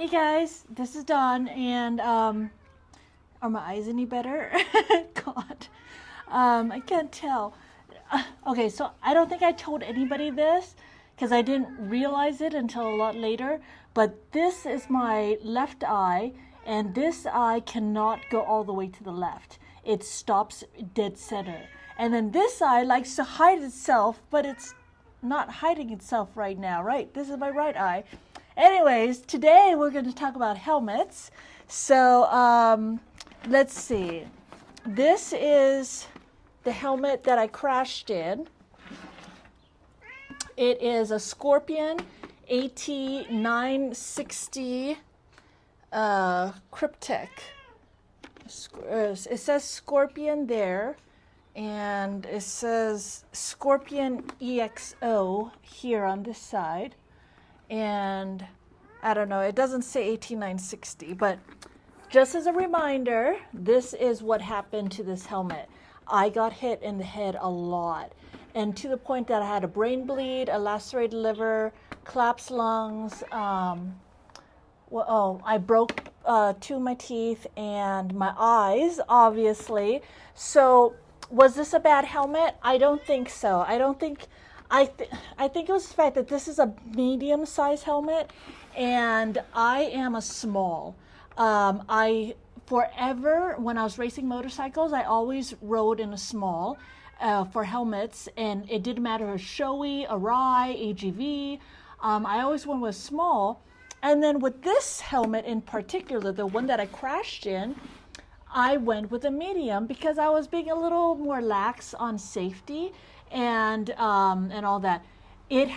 Hey guys, this is Dawn, and are my eyes any better? God, I can't tell. Okay, so I don't think I told anybody this because I didn't realize it until a lot later, but this is my left eye, and this eye cannot go all the way to the left. It stops dead center. And then this eye likes to hide itself, but it's not hiding itself right now, right? This is my right eye. Anyways, today we're going to talk about helmets. So let's see. This is the helmet that I crashed in. It is a Scorpion AT960 Cryptek. It says Scorpion there, and it says Scorpion EXO here on this side. And I don't know, it doesn't say AT960, but just as a reminder, this is what happened to this helmet. I got hit in the head a lot, and to the point that I had a brain bleed, a lacerated liver, collapsed lungs. I broke two of my teeth and my eyes, obviously. So was this a bad helmet? I don't think so. I think it was the fact that this is a medium-sized helmet, and I am a small. Forever, when I was racing motorcycles, I always rode in a small for helmets, and it didn't matter if showy, Arai, AGV. I always went with small. And then with this helmet in particular, the one that I crashed in, I went with a medium because I was being a little more lax on safety and all that. It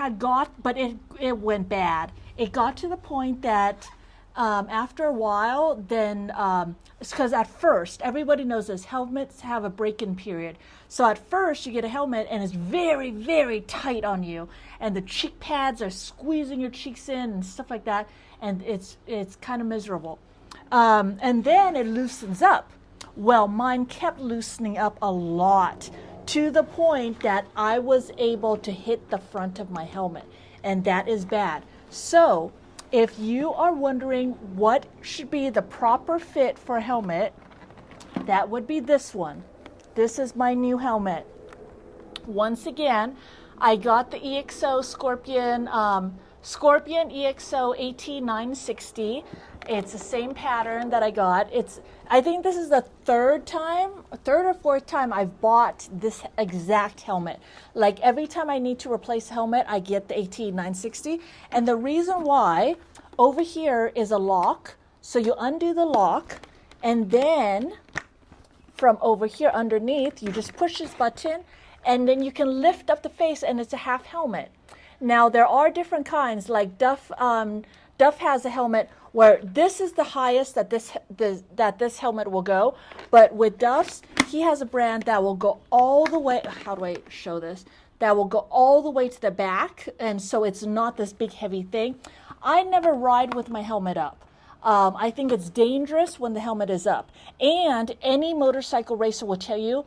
went bad. It got to the point that after a while, then it's because at first, everybody knows this, helmets have a break-in period. So at first, you get a helmet and it's very, very tight on you, and the cheek pads are squeezing your cheeks in and stuff like that, and it's kind of miserable. And then it loosens up. Well, mine kept loosening up a lot, to the point that I was able to hit the front of my helmet, and that is bad. So if you are wondering what should be the proper fit for a helmet, that would be this one. This is my new helmet. Once again, I got the EXO Scorpion EXO AT960. It's the same pattern that I got. I think this is the third or fourth time I've bought this exact helmet. Like every time I need to replace a helmet, I get the AT960. And the reason why, over here is a lock. So you undo the lock, and then from over here underneath, you just push this button, and then you can lift up the face, and it's a half helmet. Now there are different kinds, like Duff has a helmet where this is the highest that this helmet will go, but with Duff's, he has a brand that will go all the way, how do I show this? That will go all the way to the back, and so it's not this big heavy thing. I never ride with my helmet up. I think it's dangerous when the helmet is up. And any motorcycle racer will tell you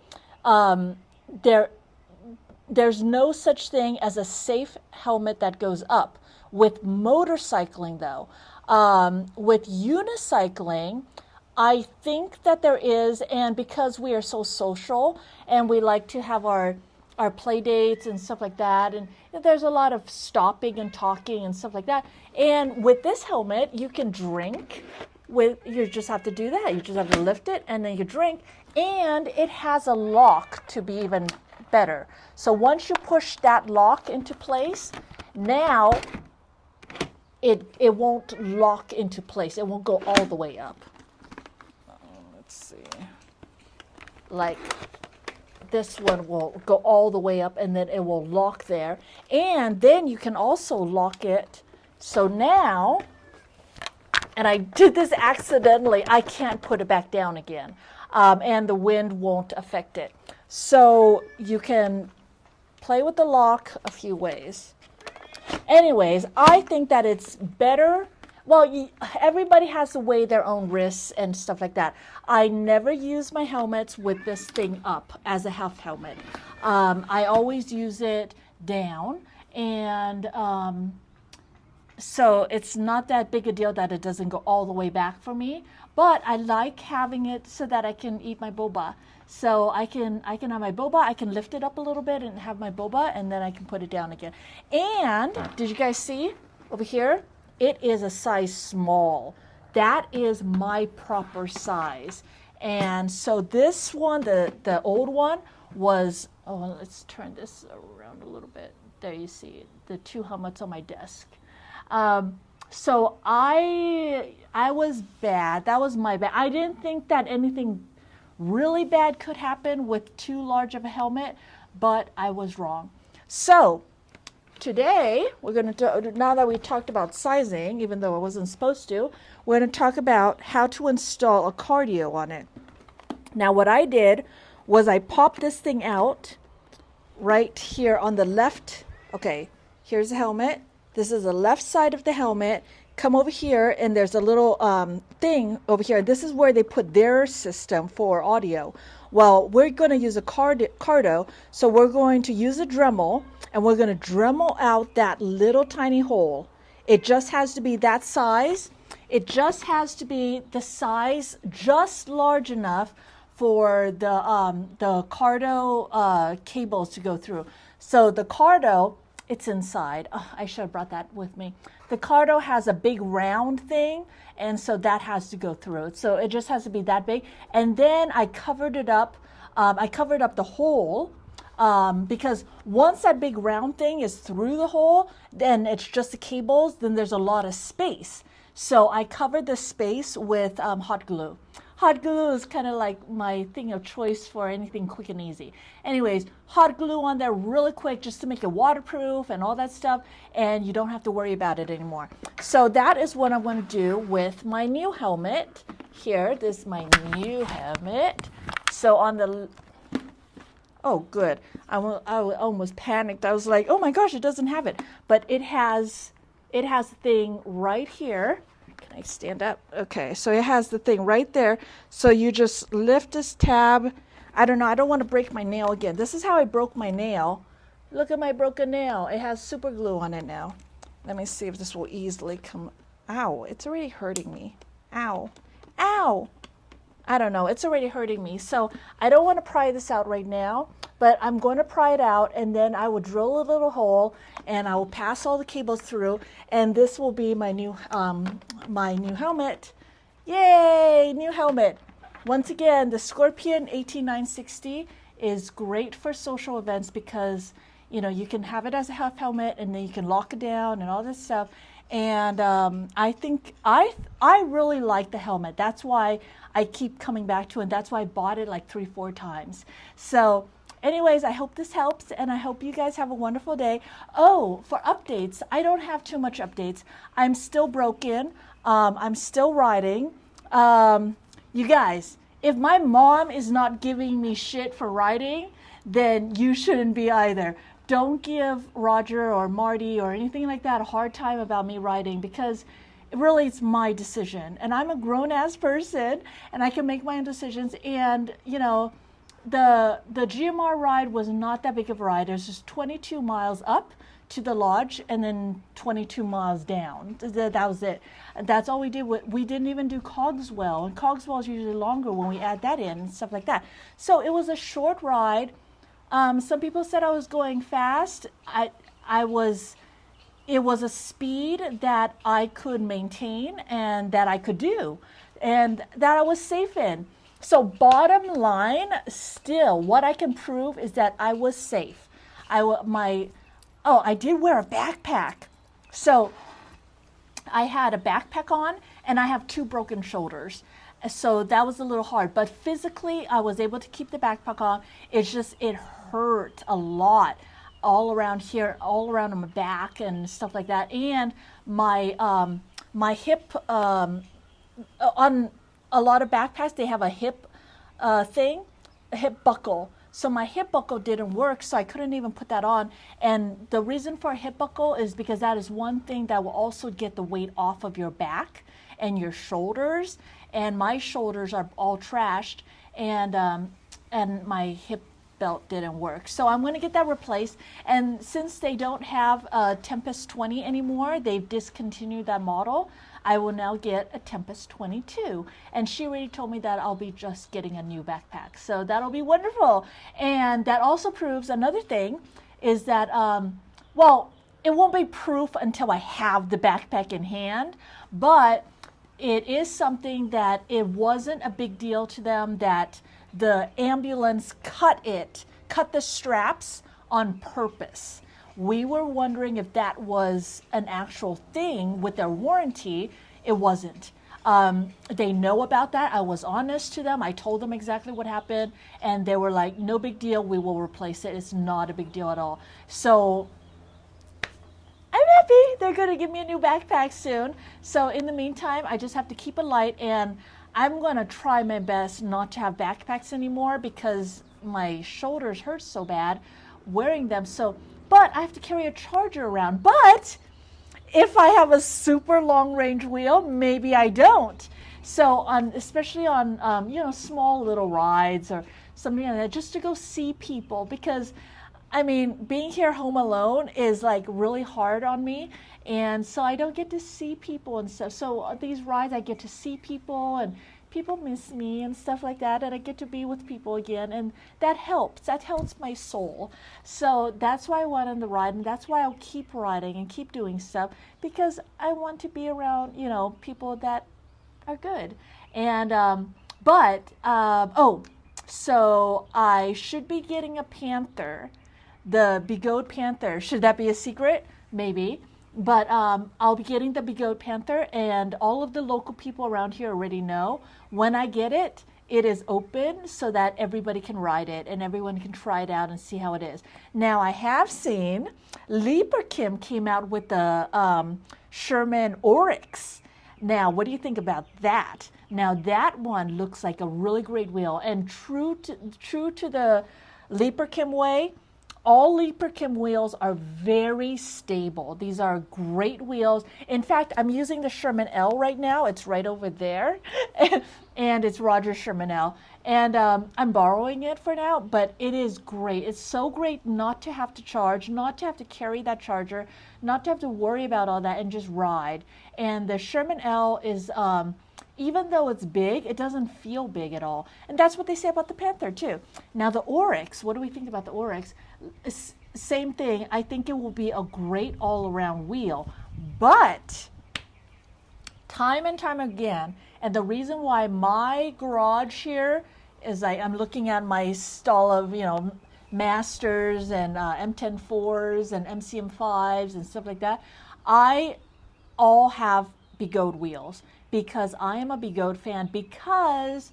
there's no such thing as a safe helmet that goes up. With motorcycling, though, with unicycling, I think that there is, and because we are so social and we like to have our play dates and stuff like that, and there's a lot of stopping and talking and stuff like that. And with this helmet, you can drink. You just have to do that. You just have to lift it, and then you drink. And it has a lock to be even better. So once you push that lock into place, now it won't lock into place. It won't go all the way up. Let's see. Like this one will go all the way up, and then it will lock there. And then you can also lock it. So now, and I did this accidentally, I can't put it back down again. And the wind won't affect it. So you can play with the lock a few ways. Anyways, I think that it's better. Well, everybody has to weigh their own risks and stuff like that. I never use my helmets with this thing up as a half helmet. I always use it down, and so it's not that big a deal that it doesn't go all the way back for me, but I like having it so that I can eat my boba. So I can have my boba, I can lift it up a little bit and have my boba, and then I can put it down again. And did you guys see over here? It is a size small. That is my proper size. And so this one, the old one was, oh, let's turn this around a little bit. There you see the two helmets on my desk. So I was bad. That was my bad. I didn't think that anything really bad could happen with too large of a helmet, but I was wrong. So today we're going to, now that we talked about sizing, even though I wasn't supposed to, we're going to talk about how to install a Cardo on it. Now what I did was I popped this thing out right here on the left. Okay, here's the helmet. This is the left side of the helmet. Come over here, and there's a little thing over here. This is where they put their system for audio. Well, we're going to use a Cardo, so we're going to use a Dremel, and we're going to Dremel out that little tiny hole. It just has to be that size. It just has to be the size just large enough for the Cardo cables to go through. So the Cardo, it's inside. Oh, I should have brought that with me. The Cardo has a big round thing, and so that has to go through. So it just has to be that big. And then I covered it up. I covered up the hole because once that big round thing is through the hole, then it's just the cables. Then there's a lot of space. So I covered the space with hot glue. Hot glue is kind of like my thing of choice for anything quick and easy. Anyways, hot glue on there really quick just to make it waterproof and all that stuff, and you don't have to worry about it anymore. So that is what I'm going to do with my new helmet. Here, this is my new helmet. So on the, oh good, I almost panicked. I was like, oh my gosh, it doesn't have it. But it has a thing right here. I stand up. Okay, so it has the thing right there. So you just lift this tab. I don't know. I don't want to break my nail again. This is how I broke my nail. Look at my broken nail. It has super glue on it now. Let me see if this will easily come. Ow, it's already hurting me. Ow. Ow. I don't know. It's already hurting me. So I don't want to pry this out right now, but I'm going to pry it out, and then I will drill a little hole, and I will pass all the cables through, and this will be my new helmet. Yay, new helmet. Once again, the Scorpion AT960 is great for social events because, you know, you can have it as a half helmet, and then you can lock it down and all this stuff. And I think I really like the helmet. That's why I keep coming back to it, and that's why I bought it like 3-4 times. So anyways, I hope this helps, and I hope you guys have a wonderful day. Oh, for updates, I don't have too much updates. I'm still broken. I'm still riding. You guys, if my mom is not giving me shit for riding, then you shouldn't be either. Don't give Roger or Marty or anything like that a hard time about me riding, because really it's my decision, and I'm a grown-ass person, and I can make my own decisions. And you know, the GMR ride was not that big of a ride. It was just 22 miles up to the lodge and then 22 miles down. That was it. That's all we did. We didn't even do Cogswell, and Cogswell is usually longer when we add that in and stuff like that. So it was a short ride. Some people said I was going fast. It was a speed that I could maintain and that I could do, and that I was safe in. So bottom line, still, what I can prove is that I was safe. I did wear a backpack. So I had a backpack on, and I have 2 broken shoulders. So that was a little hard, but physically I was able to keep the backpack on. It's just, it hurt a lot all around here, all around on my back and stuff like that. And my hip, on a lot of backpacks, they have a hip thing, a hip buckle. So my hip buckle didn't work, so I couldn't even put that on. And the reason for a hip buckle is because that is one thing that will also get the weight off of your back and your shoulders. And my shoulders are all trashed, and my hip belt didn't work. So I'm going to get that replaced. And since they don't have a Tempest 20 anymore, they've discontinued that model, I will now get a Tempest 22. And she already told me that I'll be just getting a new backpack. So that'll be wonderful. And that also proves another thing is that, well, it won't be proof until I have the backpack in hand, but it is something that it wasn't a big deal to them that the ambulance cut the straps on purpose. We were wondering if that was an actual thing with their warranty. It wasn't. They know about that. I was honest to them. I told them exactly what happened, and they were like, no big deal, we will replace it. It's not a big deal at all. So I'm happy they're going to give me a new backpack soon. So in the meantime, I just have to keep it light, and I'm going to try my best not to have backpacks anymore because my shoulders hurt so bad wearing them. So, but I have to carry a charger around. But if I have a super long range wheel, maybe I don't. So especially on small little rides or something like that, just to go see people, because I mean, being here home alone is like really hard on me, and so I don't get to see people and stuff. So these rides, I get to see people, and people miss me and stuff like that, and I get to be with people again, and that helps. That helps my soul. So that's why I went on the ride, and that's why I'll keep riding and keep doing stuff, because I want to be around, people that are good. And so I should be getting a Panther, the Begode Panther. Should that be a secret? Maybe. But I'll be getting the Begode Panther, and all of the local people around here already know. When I get it, it is open so that everybody can ride it and everyone can try it out and see how it is. Now, I have seen Leaperkim came out with the Sherman Oryx. Now, what do you think about that? Now, that one looks like a really great wheel, and true to the Leaperkim way, all Leaperkim wheels are very stable. These are great wheels. In fact, I'm using the Sherman L right now. It's right over there. And it's Roger Sherman L. And I'm borrowing it for now, but it is great. It's so great not to have to charge, not to have to carry that charger, not to have to worry about all that, and just ride. And the Sherman L is, even though it's big, it doesn't feel big at all. And that's what they say about the Panther too. Now the Oryx, what do we think about the Oryx? Same thing. I think it will be a great all-around wheel, but time and time again, and the reason why my garage here is I'm looking at my stall of, Masters and M10-4s and MCM5s and stuff like that, I all have Begode wheels because I am a Begode fan. Because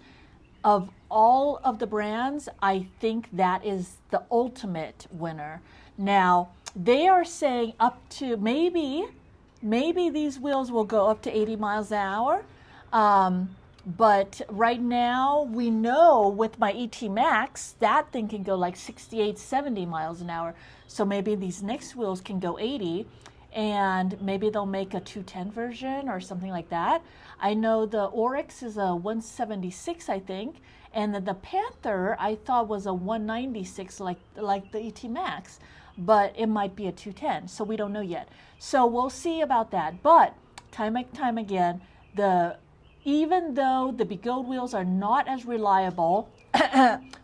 of all of the brands, I think that is the ultimate winner. Now, they are saying up to maybe these wheels will go up to 80 miles an hour. But right now, we know with my ET Max, that thing can go like 68, 70 miles an hour. So maybe these next wheels can go 80, and maybe they'll make a 210 version or something like that. I know the Oryx is a 176, I think, and the Panther I thought was a 196, like the ET Max, but it might be a 210, so we don't know yet. So we'll see about that. But time again, even though the Begode wheels are not as reliable,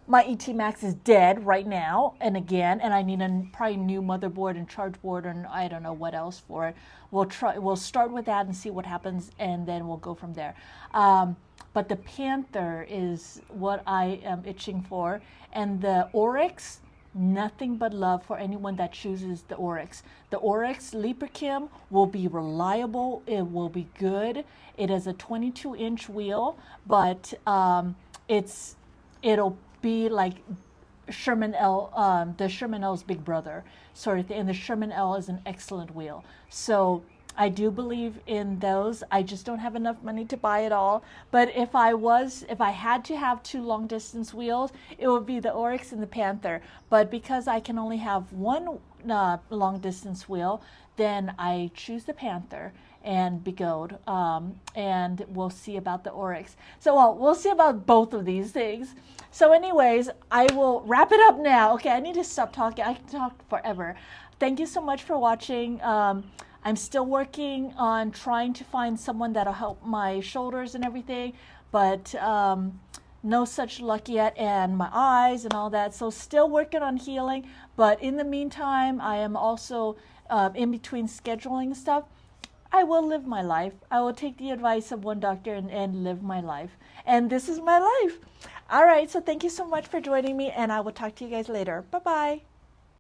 my ET Max is dead right now, and I need a probably new motherboard and charge board, and I don't know what else for it. We'll start with that and see what happens, and then we'll go from there. But the Panther is what I am itching for, and the Oryx, nothing but love for anyone that chooses the Oryx. The Oryx Leaperkim will be reliable. It will be good. It is a 22-inch wheel, but it'll be like Sherman L, the Sherman L's big brother sort of thing. And the Sherman L is an excellent wheel. So I do believe in those. I just don't have enough money to buy it all. But if I had to have two long distance wheels, it would be the Oryx and the Panther. But because I can only have one long distance wheel, then I choose the Panther. and Begode, and we'll see about the Oryx. So well, we'll see about both of these things. So anyways, I will wrap it up now. Okay, I need to stop talking. I can talk forever. Thank you so much for watching. I'm still working on trying to find someone that'll help my shoulders and everything, but no such luck yet, and my eyes and all that. So still working on healing, but in the meantime, I am also in between scheduling stuff. I will live my life. I will take the advice of one doctor and live my life. And this is my life. All right, so thank you so much for joining me, and I will talk to you guys later. Bye-bye.